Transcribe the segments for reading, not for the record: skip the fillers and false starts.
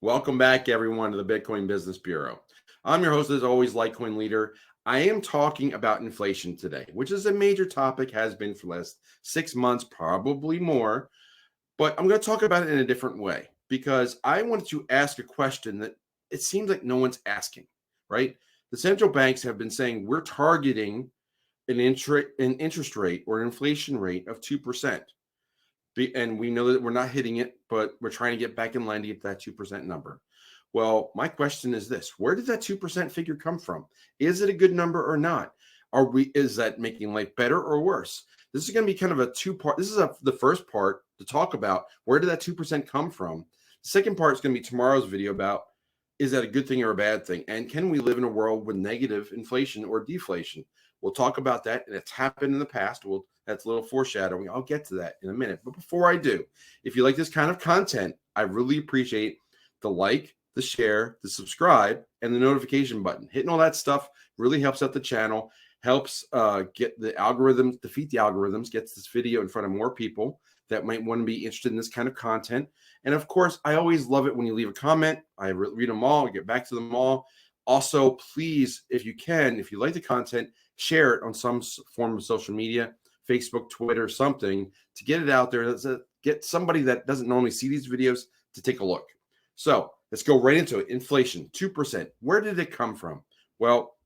Welcome back, everyone, to the Bitcoin Business Bureau. I'm your host, as always, LitecoinLeader. I am talking about inflation today, which is a major topic, has been for the last 6 months, probably more. But I'm going to talk about it in a different way because I wanted to ask a question that it seems like no one's asking, right? The central banks have been saying we're targeting an interest rate or an inflation rate of 2%. And we know that we're not hitting it, but we're trying to get back in line to get that 2% number. Well, my question is this: where did that 2% figure come from? Is it a good number or not? Is that making life better or worse? This is going to be kind of a two-part. This is the first part to talk about where did that 2% come from. The second part is going to be tomorrow's video about is that a good thing or a bad thing? And can we live in a world with negative inflation or deflation? We'll talk about that, and it's happened in the past. That's a little foreshadowing. I'll get to that in a minute. But before I do, if you like this kind of content, I really appreciate the like, the share, the subscribe, and the notification button. Hitting all that stuff really helps out the channel, helps get the algorithms, defeat the algorithms, gets this video in front of more people that might want to be interested in this kind of content. And of course, I always love it when you leave a comment. I read them all, I get back to them all. Also, please, if you can, if you like the content, share it on some form of social media, Facebook, Twitter, something, to get it out there. Get somebody that doesn't normally see these videos to take a look. So let's go right into it. Inflation, 2%. Where did it come from? Well,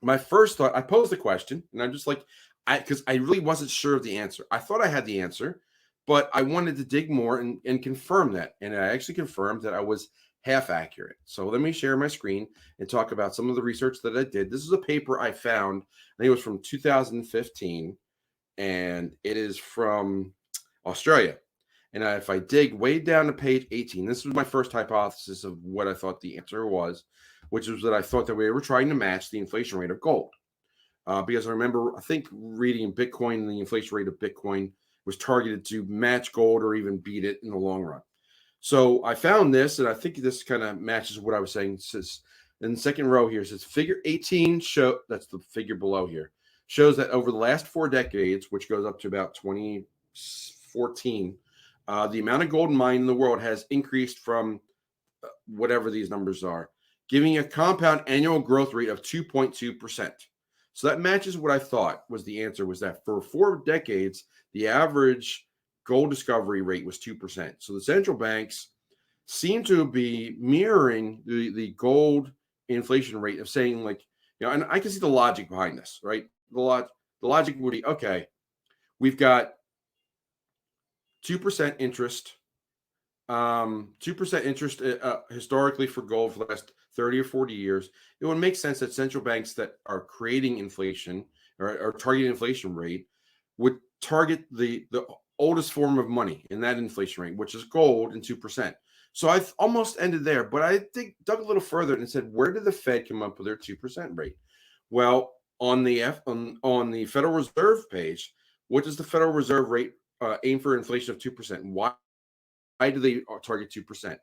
my first thought, I posed the question, and I'm just like, because I really wasn't sure of the answer. I thought I had the answer, but I wanted to dig more and confirm that. And I actually confirmed that I was half accurate. So let me share my screen and talk about some of the research that I did. This is a paper I found. I think it was from 2015, and it is from Australia. And if I dig way down to page 18, this was my first hypothesis of what I thought the answer was, which was that I thought that we were trying to match the inflation rate of gold. Because I remember, I think, reading Bitcoin, the inflation rate of Bitcoin was targeted to match gold or even beat it in the long run. So I found this, and I think this kind of matches what I was saying. It says in the second row here, it says figure 18 that's the figure below here, shows that over the last 4 decades, which goes up to about 2014, the amount of gold mined in the world has increased from whatever these numbers are, giving a compound annual growth rate of 2.2%. So that matches what I thought was the answer, was that for 4 decades, the average gold discovery rate was 2%. So the central banks seem to be mirroring the gold inflation rate of saying, like, and I can see the logic behind this, right? The logic would be, okay, we've got 2% interest, 2% interest historically for gold for the last 30 or 40 years. It would make sense that central banks that are creating inflation or targeting inflation rate would target the oldest form of money in that inflation rate, which is gold, and 2%. So I almost ended there, but I dug a little further and said, where did the Fed come up with their 2% rate? Well, on the Federal Reserve page, what does the Federal Reserve rate aim for inflation of 2%? Why do they target 2%?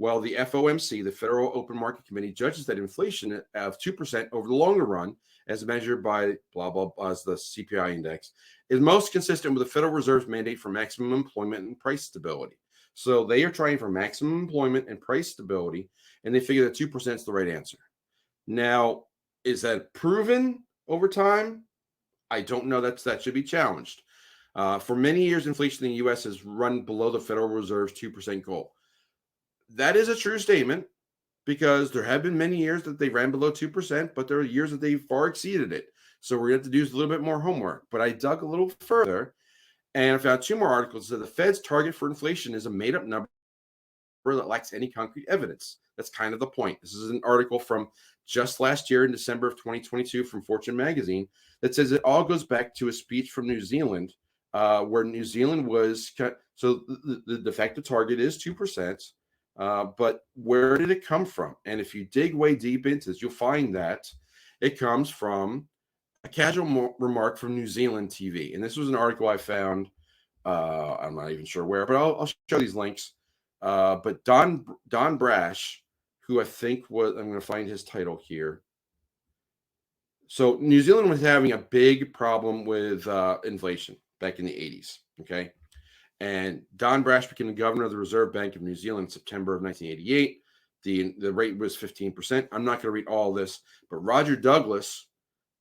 Well, the FOMC, the Federal Open Market Committee, judges that inflation of 2% over the longer run, as measured by blah, blah, blah, as the CPI index, is most consistent with the Federal Reserve's mandate for maximum employment and price stability. So they are trying for maximum employment and price stability, and they figure that 2% is the right answer. Now, is that proven over time? I don't know. That should be challenged. For many years, inflation in the U.S. has run below the Federal Reserve's 2% goal. That is a true statement, because there have been many years that they ran below 2%, but there are years that they far exceeded it. So we're going to have to do a little bit more homework. But I dug a little further, and I found 2 more articles that the Fed's target for inflation is a made-up number that lacks any concrete evidence. That's kind of the point. This is an article from just last year in December of 2022 from Fortune magazine that says it all goes back to a speech from New Zealand, where New Zealand was, so the de facto target is 2%. But where did it come from? And if you dig way deep into this, you'll find that it comes from a casual remark from New Zealand TV. And this was an article I found, I'm not even sure where, but I'll show these links. But Don Brash, who I think was, I'm going to find his title here. So New Zealand was having a big problem with inflation back in the 80s, okay? And Don Brash became the governor of the Reserve Bank of New Zealand in September of 1988. The rate was 15%. I'm not going to read all this, but Roger Douglas,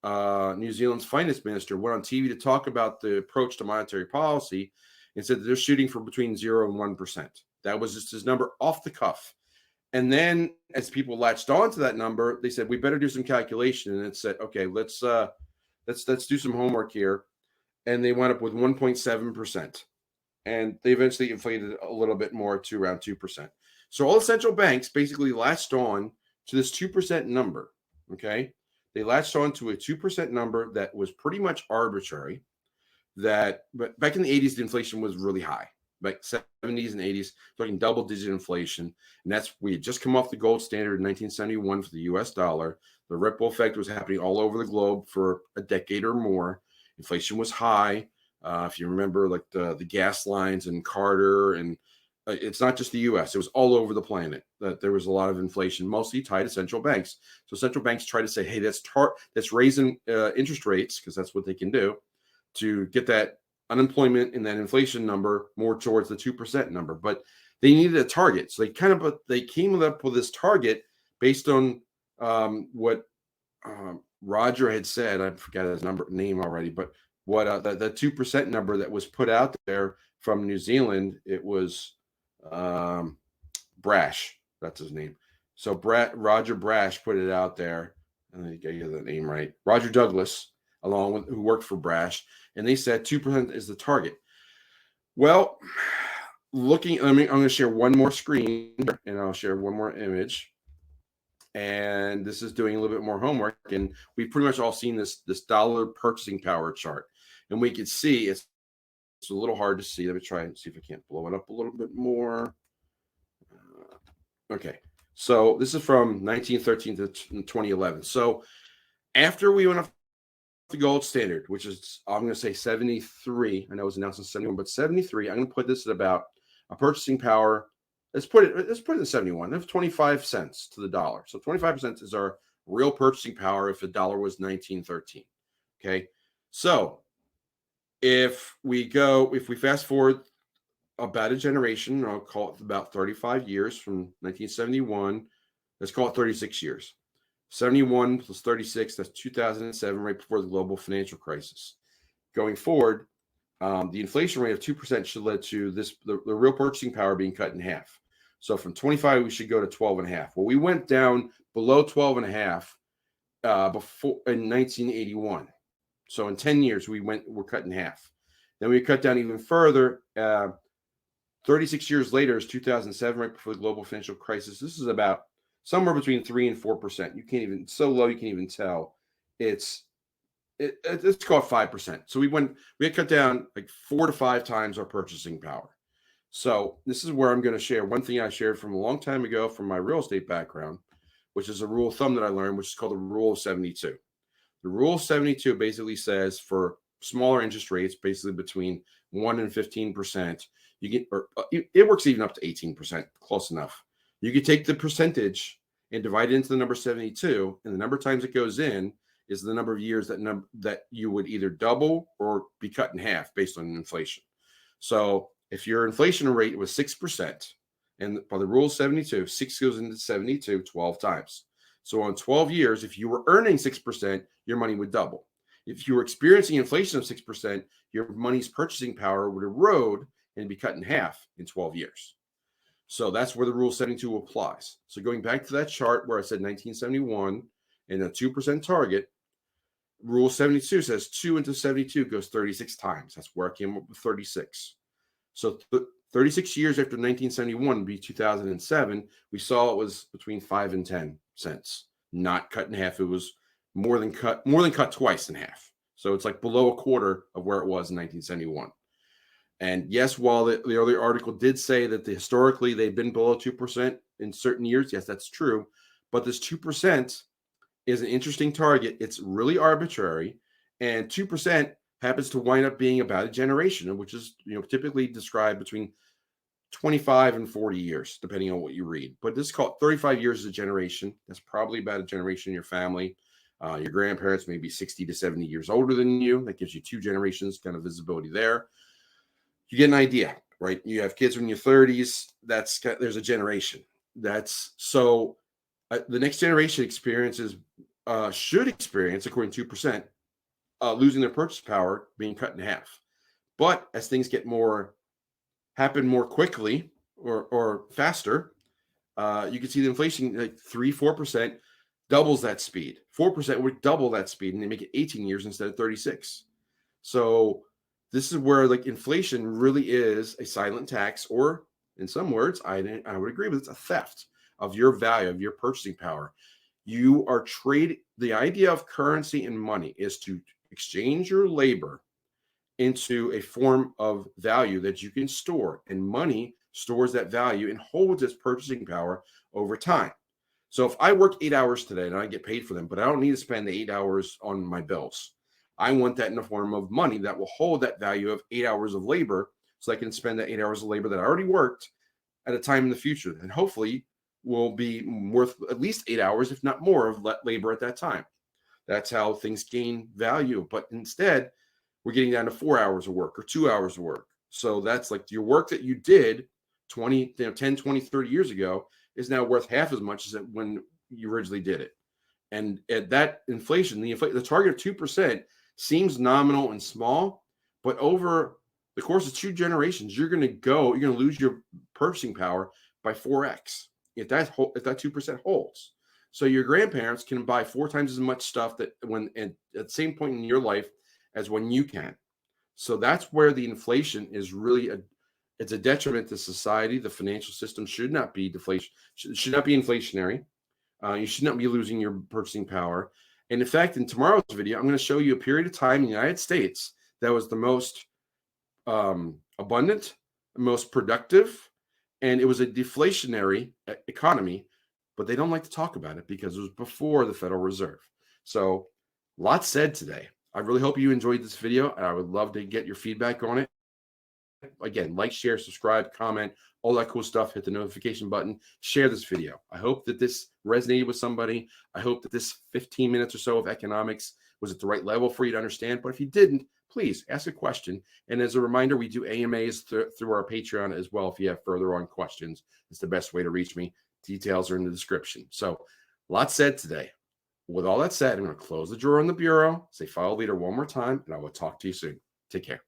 New Zealand's finance minister, went on TV to talk about the approach to monetary policy and said that they're shooting for between 0 and 1%. That was just his number off the cuff. And then as people latched on to that number, they said, we better do some calculation. And it said, okay, let's do some homework here. And they went up with 1.7%. And they eventually inflated a little bit more to around 2%. So all the central banks basically latched on to this 2% number, okay? They latched on to a 2% number that was pretty much arbitrary. But back in the 80s, the inflation was really high. Like 70s and 80s, talking double-digit inflation. And we had just come off the gold standard in 1971 for the US dollar. The ripple effect was happening all over the globe for a decade or more. Inflation was high. If you remember, like the gas lines and Carter, and it's not just the U.S. It was all over the planet that there was a lot of inflation, mostly tied to central banks. So central banks try to say, hey, that's raising interest rates, because that's what they can do, to get that unemployment and that inflation number more towards the 2% number. But they needed a target. So they came up with this target based on what Roger had said. I forgot his name already, but what the 2% number that was put out there from New Zealand, it was Brash. That's his name. So Roger Brash put it out there, and I get you the name right. Roger Douglas, who worked for Brash, and they said 2% is the target. Well, I'm going to share one more screen, and I'll share one more image. And this is doing a little bit more homework, and we've pretty much all seen this dollar purchasing power chart. And we can see it's a little hard to see. Let me try and see if I can't blow it up a little bit more. Okay, so this is from 1913 to 2011. So after we went off the gold standard, which is, I'm going to say 73. I know it was announced in 71, but 73. I'm going to put this at about a purchasing power. Let's put it in 71. That's 25 cents to the dollar. So 25% is our real purchasing power if the dollar was 1913. Okay, so if we fast forward about a generation, I'll call it about 35 years from 1971, let's call it 36 years. 71 plus 36, that's 2007, right before the global financial crisis. Going forward, the inflation rate of 2% should lead to the real purchasing power being cut in half. So from 25, we should go to 12.5. Well, we went down below 12.5 before in 1981. So in 10 years, we're cut in half. Then we cut down even further. 36 years later is 2007, right before the global financial crisis. This is about somewhere between 3 and 4%. You can't even, so low you can't even tell. It's called 5%. So we had cut down like 4 to 5 times our purchasing power. So this is where I'm going to share one thing I shared from a long time ago from my real estate background, which is a rule of thumb that I learned, which is called the rule of 72. The rule of 72 basically says for smaller interest rates, basically between 1 and 15%, you get, or it works even up to 18%, close enough. You could take the percentage and divide it into the number 72, and the number of times it goes in is the number of years that you would either double or be cut in half based on inflation. So if your inflation rate was 6%, and by the rule of 72, 6 goes into 72 12 times. So on 12 years, if you were earning 6%, your money would double. If you were experiencing inflation of 6%, your money's purchasing power would erode and be cut in half in 12 years. So that's where the rule 72 applies. So going back to that chart where I said 1971 and a 2% target, rule 72 says 2 into 72 goes 36 times. That's where I came up with 36. So 36 years after 1971 would be 2007. We saw it was between 5 and 10 cents, not cut in half. It was more than cut twice in half. So it's like below a quarter of where it was in 1971. And yes, while the earlier article did say that historically they've been below 2% in certain years, yes, that's true. But this 2% is an interesting target. It's really arbitrary, and 2% happens to wind up being about a generation, which is typically described between 25 and 40 years, depending on what you read. But this is called 35 years as a generation. That's probably about a generation in your family. Your grandparents may be 60 to 70 years older than you. That gives you 2 generations kind of visibility there. You get an idea. right? You have kids in your 30s. There's a generation. That's so the next generation should experience, according to 2%, losing their purchase power, being cut in half. But as things happen more quickly or faster, you can see the inflation, like 3-4%, doubles that speed. 4% would double that speed, and they make it 18 years instead of 36. So this is where like inflation really is a silent tax, or in some words, I would agree with, it's a theft of your value, of your purchasing power. You are the idea of currency and money is to exchange your labor into a form of value that you can store, and money stores that value and holds its purchasing power over time. So if I work 8 hours today and I get paid for them, but I don't need to spend the 8 hours on my bills, I want that in the form of money that will hold that value of 8 hours of labor, so I can spend that 8 hours of labor that I already worked at a time in the future, and hopefully will be worth at least 8 hours, if not more, of labor at that time. That's how things gain value. But instead, we're getting down to 4 hours of work or 2 hours of work. So that's like your work that you did 10, 20, 30 years ago is now worth half as much as when you originally did it. And at that inflation, the target of 2% seems nominal and small, but over the course of 2 generations, you're going to lose your purchasing power by 4x if that 2% holds. So your grandparents can buy 4 times as much stuff at the same point in your life as when you can. So that's where the inflation is really it's a detriment to society. The financial system should not be should not be inflationary. You should not be losing your purchasing power. And in fact, in tomorrow's video, I'm going to show you a period of time in the United States that was the most abundant, most productive, and it was a deflationary economy, but they don't like to talk about it because it was before the Federal Reserve. So lots said today. I really hope you enjoyed this video, and I would love to get your feedback on it. Again, like, share, subscribe, comment, all that cool stuff. Hit the notification button. Share this video. I hope that this resonated with somebody. I hope that this 15 minutes or so of economics was at the right level for you to understand. But if you didn't, please ask a question. And as a reminder, we do AMAs through our Patreon as well. If you have further on questions, it's the best way to reach me. Details are in the description. So, lots said today. With all that said, I'm going to close the drawer in the bureau, say follow leader one more time, and I will talk to you soon. Take care.